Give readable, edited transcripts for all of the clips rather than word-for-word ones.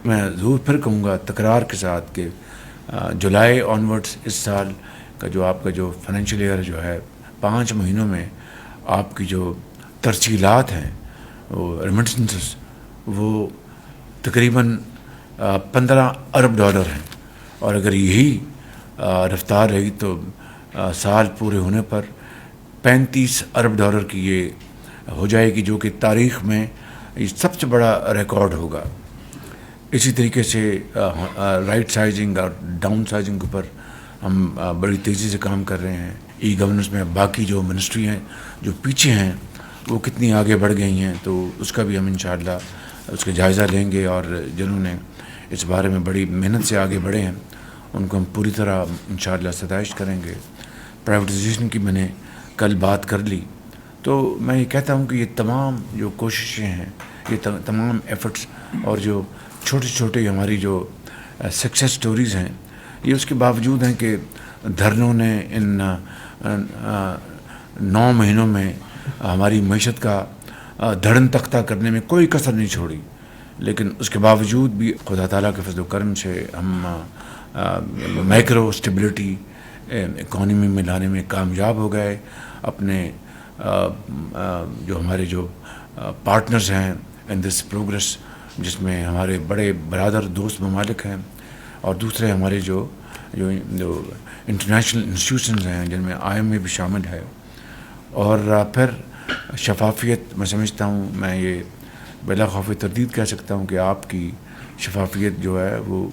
میں ضرور پھر کہوں گا تکرار کے ساتھ کہ جولائی آنورڈس اس سال کا جو آپ کا جو فائنینشیل ایئر جو ہے 5 مہینوں میں آپ کی جو ترسیلات ہیں وہ ریمیٹنسز وہ تقریباً 15 ارب ڈالر ہیں، اور اگر یہی رفتار رہی تو سال پورے ہونے پر 35 ارب ڈالر کی یہ ہو جائے گی، جو کہ تاریخ میں یہ سب سے بڑا ریکارڈ ہوگا۔ اسی طریقے سے رائٹ سائزنگ اور ڈاؤن سائزنگ کے اوپر ہم بڑی تیزی سے کام کر رہے ہیں۔ ای گورننس میں باقی جو منسٹری ہیں جو پیچھے ہیں وہ کتنی آگے بڑھ گئی ہیں، تو اس کا بھی ہم انشاءاللہ اس کا جائزہ لیں گے، اور جنہوں نے اس بارے میں بڑی محنت سے آگے بڑھے ہیں ان کو ہم پوری طرح انشاءاللہ ستائش کریں گے۔ پرائیویٹائزیشن کی میں نے کل بات کر لی، تو میں یہ کہتا ہوں کہ یہ تمام جو کوششیں ہیں، یہ تمام ایفرٹس اور جو چھوٹے چھوٹے ہماری جو سکسیس سٹوریز ہیں، یہ اس کے باوجود ہیں کہ دھرنوں نے ان 9 مہینوں میں ہماری معیشت کا دھڑن تختہ کرنے میں کوئی کسر نہیں چھوڑی، لیکن اس کے باوجود بھی خدا تعالیٰ کے فضل و کرم سے ہم مائکرو اسٹیبلٹی اکانومی میں لانے میں کامیاب ہو گئے۔ اپنے جو ہمارے جو پارٹنرز ہیں ان دس پروگرس، جس میں ہمارے بڑے برادر دوست ممالک ہیں، اور دوسرے ہمارے جو انٹرنیشنل انسٹیٹیوشنز ہیں جن میں IMF بھی شامل ہے، اور پھر شفافیت، میں سمجھتا ہوں میں یہ بلا خوف تردید کہہ سکتا ہوں کہ آپ کی شفافیت جو ہے وہ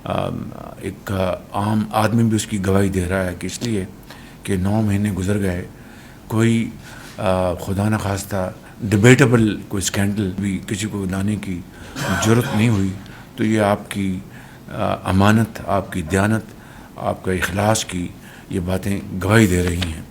ایک عام آدمی بھی اس کی گواہی دے رہا ہے، کہ اس لیے کہ 9 مہینے گزر گئے، کوئی خدا نخواستہ ڈبیٹیبل کوئی اسکینڈل بھی کسی کو لانے کی جرت نہیں ہوئی، تو یہ آپ کی امانت، آپ کی دیانت، آپ کا اخلاص کی یہ باتیں گواہی دے رہی ہیں۔